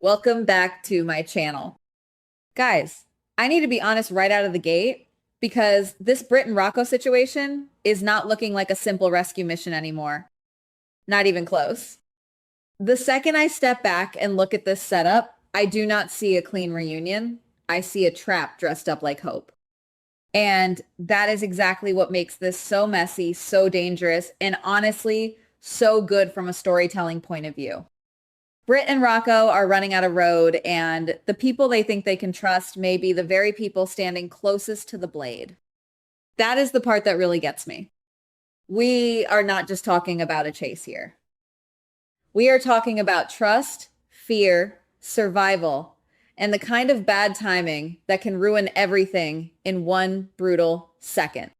Welcome back to my channel. Guys, I need to be honest right out of the gate because this Britt and Rocco situation is not looking like a simple rescue mission anymore. Not even close. The second I step back and look at this setup, I do not see a clean reunion. I see a trap dressed up like hope. And that is exactly what makes this so messy, so dangerous, and honestly, so good from a storytelling point of view. Britt and Rocco are running out of road, and the people they think they can trust may be the very people standing closest to the blade. That is the part that really gets me. We are not just talking about a chase here. We are talking about trust, fear, survival, and the kind of bad timing that can ruin everything in one brutal second.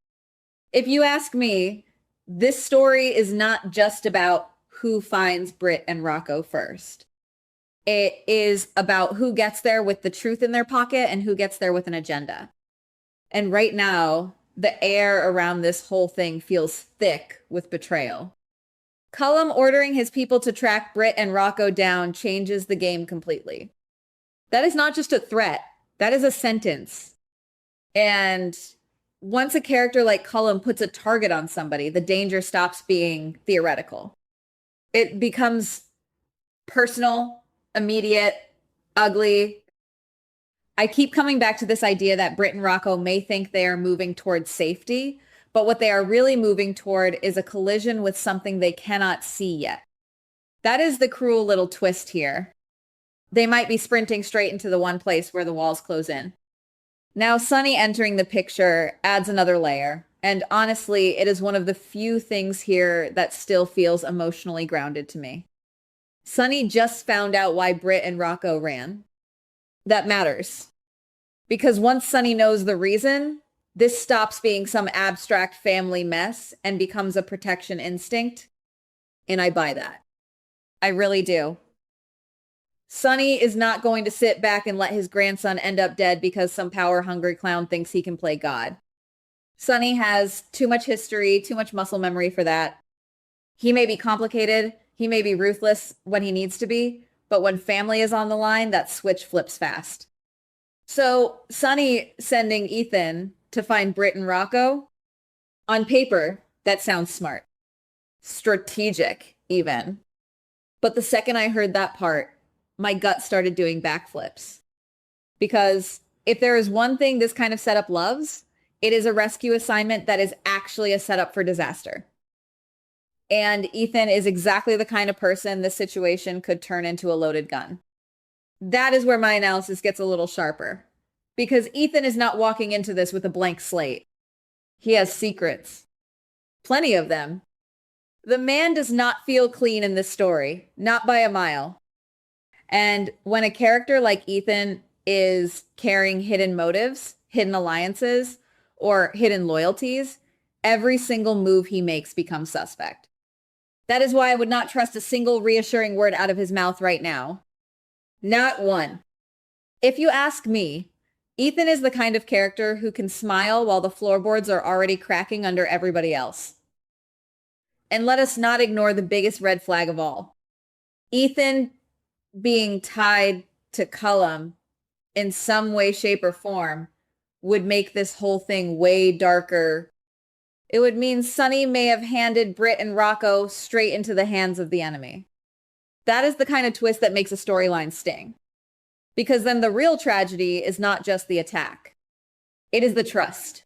If you ask me, this story is not just about who finds Britt and Rocco first. It is about who gets there with the truth in their pocket and who gets there with an agenda. And right now, the air around this whole thing feels thick with betrayal. Cullum ordering his people to track Britt and Rocco down changes the game completely. That is not just a threat. That is a sentence. And once a character like Cullum puts a target on somebody, the danger stops being theoretical. It becomes personal, immediate, ugly. I keep coming back to this idea that Britt and Rocco may think they are moving towards safety, but what they are really moving toward is a collision with something they cannot see yet. That is the cruel little twist here. They might be sprinting straight into the one place where the walls close in. Now, Sonny entering the picture adds another layer. And honestly, it is one of the few things here that still feels emotionally grounded to me. Sonny just found out why Britt and Rocco ran. That matters. Because once Sonny knows the reason, this stops being some abstract family mess and becomes a protection instinct. And I buy that. I really do. Sonny is not going to sit back and let his grandson end up dead because some power-hungry clown thinks he can play God. Sonny has too much history, too much muscle memory for that. He may be complicated, he may be ruthless when he needs to be, but when family is on the line, that switch flips fast. So Sonny sending Ethan to find Britt and Rocco, on paper, that sounds smart. Strategic, even. But the second I heard that part, my gut started doing backflips. Because if there is one thing this kind of setup loves, it is a rescue assignment that is actually a setup for disaster. And Ethan is exactly the kind of person this situation could turn into a loaded gun. That is where my analysis gets a little sharper. Because Ethan is not walking into this with a blank slate. He has secrets. Plenty of them. The man does not feel clean in this story, not by a mile. And when a character like Ethan is carrying hidden motives, hidden alliances, or hidden loyalties, every single move he makes becomes suspect. That is why I would not trust a single reassuring word out of his mouth right now. Not one. If you ask me, Ethan is the kind of character who can smile while the floorboards are already cracking under everybody else. And let us not ignore the biggest red flag of all. Ethan being tied to Cullum in some way, shape, or form would make this whole thing way darker. It would mean Sonny may have handed Britt and Rocco straight into the hands of the enemy. That is the kind of twist that makes a storyline sting. Because then the real tragedy is not just the attack. It is the trust.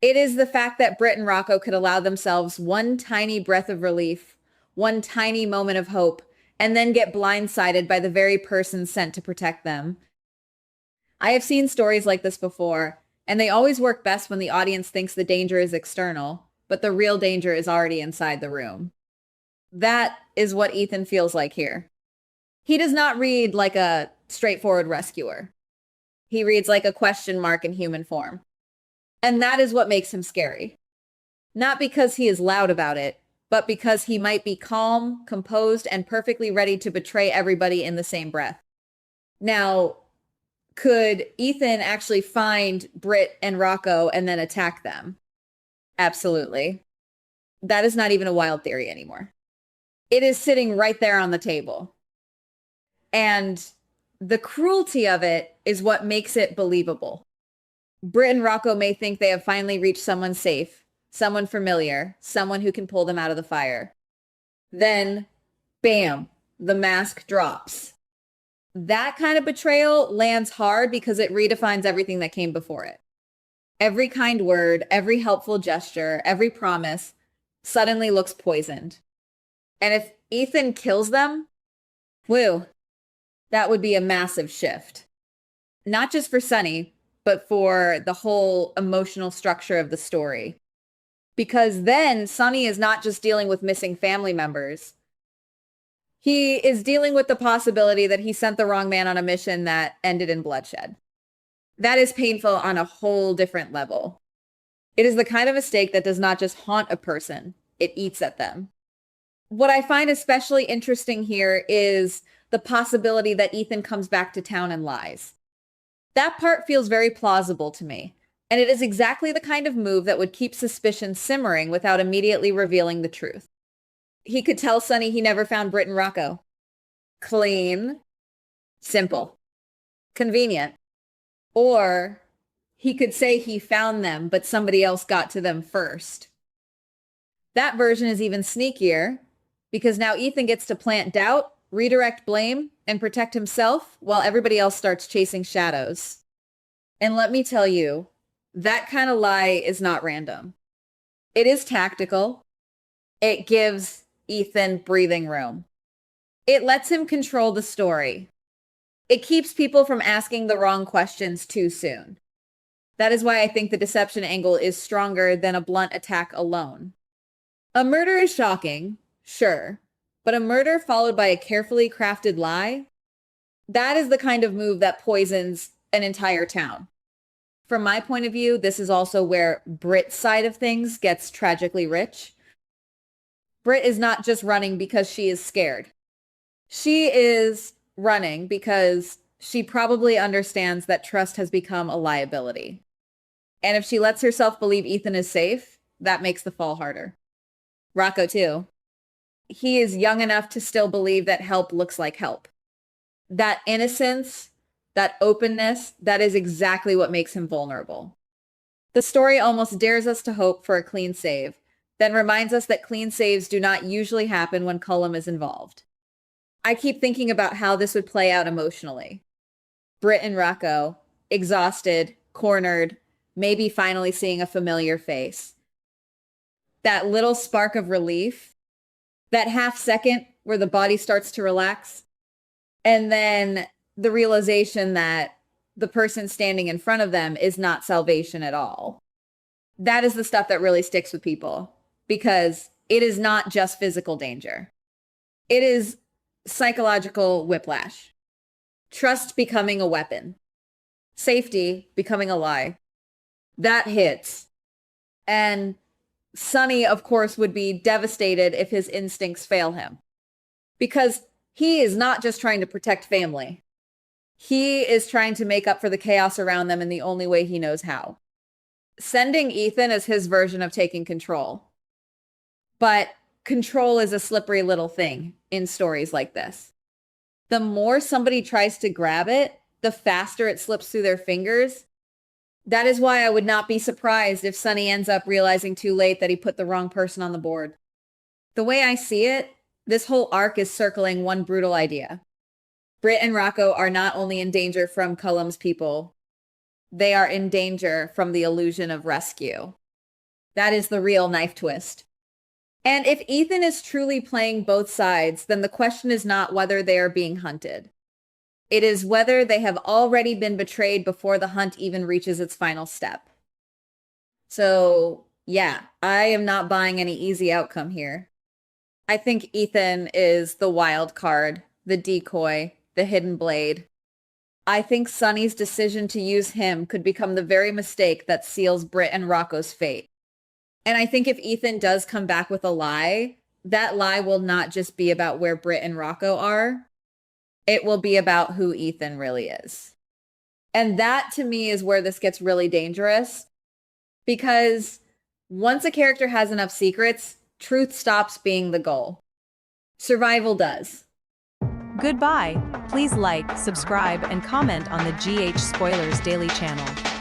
It is the fact that Britt and Rocco could allow themselves one tiny breath of relief, one tiny moment of hope, and then get blindsided by the very person sent to protect them. I have seen stories like this before, and they always work best when the audience thinks the danger is external, but the real danger is already inside the room. That is what Ethan feels like here. He does not read like a straightforward rescuer. He reads like a question mark in human form. And that is what makes him scary. Not because he is loud about it, but because he might be calm, composed, and perfectly ready to betray everybody in the same breath. Now, could Ethan actually find Britt and Rocco and then attack them? Absolutely. That is not even a wild theory anymore. It is sitting right there on the table. And The cruelty of it is what makes it believable. Britt and Rocco may think they have finally reached someone safe, someone familiar, someone who can pull them out of the fire. Then, bam, the mask drops. That kind of betrayal lands hard because it redefines everything that came before it. Every kind word, every helpful gesture, every promise suddenly looks poisoned. And if Ethan kills them, woo, that would be a massive shift. Not just for Sonny, but for the whole emotional structure of the story. Because then Sonny is not just dealing with missing family members. He is dealing with the possibility that he sent the wrong man on a mission that ended in bloodshed. That is painful on a whole different level. It is the kind of mistake that does not just haunt a person, it eats at them. What I find especially interesting here is the possibility that Ethan comes back to town and lies. That part feels very plausible to me, and it is exactly the kind of move that would keep suspicion simmering without immediately revealing the truth. He could tell Sonny he never found Britt and Rocco. Clean, simple, convenient. Or he could say he found them, but somebody else got to them first. That version is even sneakier because now Ethan gets to plant doubt, redirect blame, and protect himself while everybody else starts chasing shadows. And let me tell you, that kind of lie is not random. It is tactical. It gives Ethan breathing room. It lets him control the story. It keeps people from asking the wrong questions too soon. That is why I think the deception angle is stronger than a blunt attack alone. A murder is shocking, sure, but a murder followed by a carefully crafted lie, that is the kind of move that poisons an entire town. From my point of view, this is also where Britt's side of things gets tragically rich. Britt is not just running because she is scared. She is running because she probably understands that trust has become a liability. And if she lets herself believe Ethan is safe, that makes the fall harder. Rocco, too. He is young enough to still believe that help looks like help. That innocence, that openness, that is exactly what makes him vulnerable. The story almost dares us to hope for a clean save, then reminds us that clean saves do not usually happen when Cullum is involved. I keep thinking about how this would play out emotionally. Britt and Rocco, exhausted, cornered, maybe finally seeing a familiar face. That little spark of relief, that half second where the body starts to relax, and then the realization that the person standing in front of them is not salvation at all. That is the stuff that really sticks with people because it is not just physical danger. It is psychological whiplash. Trust becoming a weapon. Safety becoming a lie. That hits. And Sonny, of course, would be devastated if his instincts fail him. Because he is not just trying to protect family. He is trying to make up for the chaos around them in the only way he knows how. Sending Ethan is his version of taking control. But control is a slippery little thing in stories like this. The more somebody tries to grab it, the faster it slips through their fingers. That is why I would not be surprised if Sonny ends up realizing too late that he put the wrong person on the board. The way I see it, this whole arc is circling one brutal idea. Britt and Rocco are not only in danger from Cullum's people, they are in danger from the illusion of rescue. That is the real knife twist. And if Ethan is truly playing both sides, then the question is not whether they are being hunted. It is whether they have already been betrayed before the hunt even reaches its final step. So, yeah, I am not buying any easy outcome here. I think Ethan is the wild card, the decoy, the hidden blade. I think Sonny's decision to use him could become the very mistake that seals Britt and Rocco's fate. And I think if Ethan does come back with a lie, that lie will not just be about where Britt and Rocco are. It will be about who Ethan really is. And that to me is where this gets really dangerous. Because once a character has enough secrets, truth stops being the goal. Survival does. Goodbye. Please like, subscribe, and comment on the GH Spoilers Daily channel.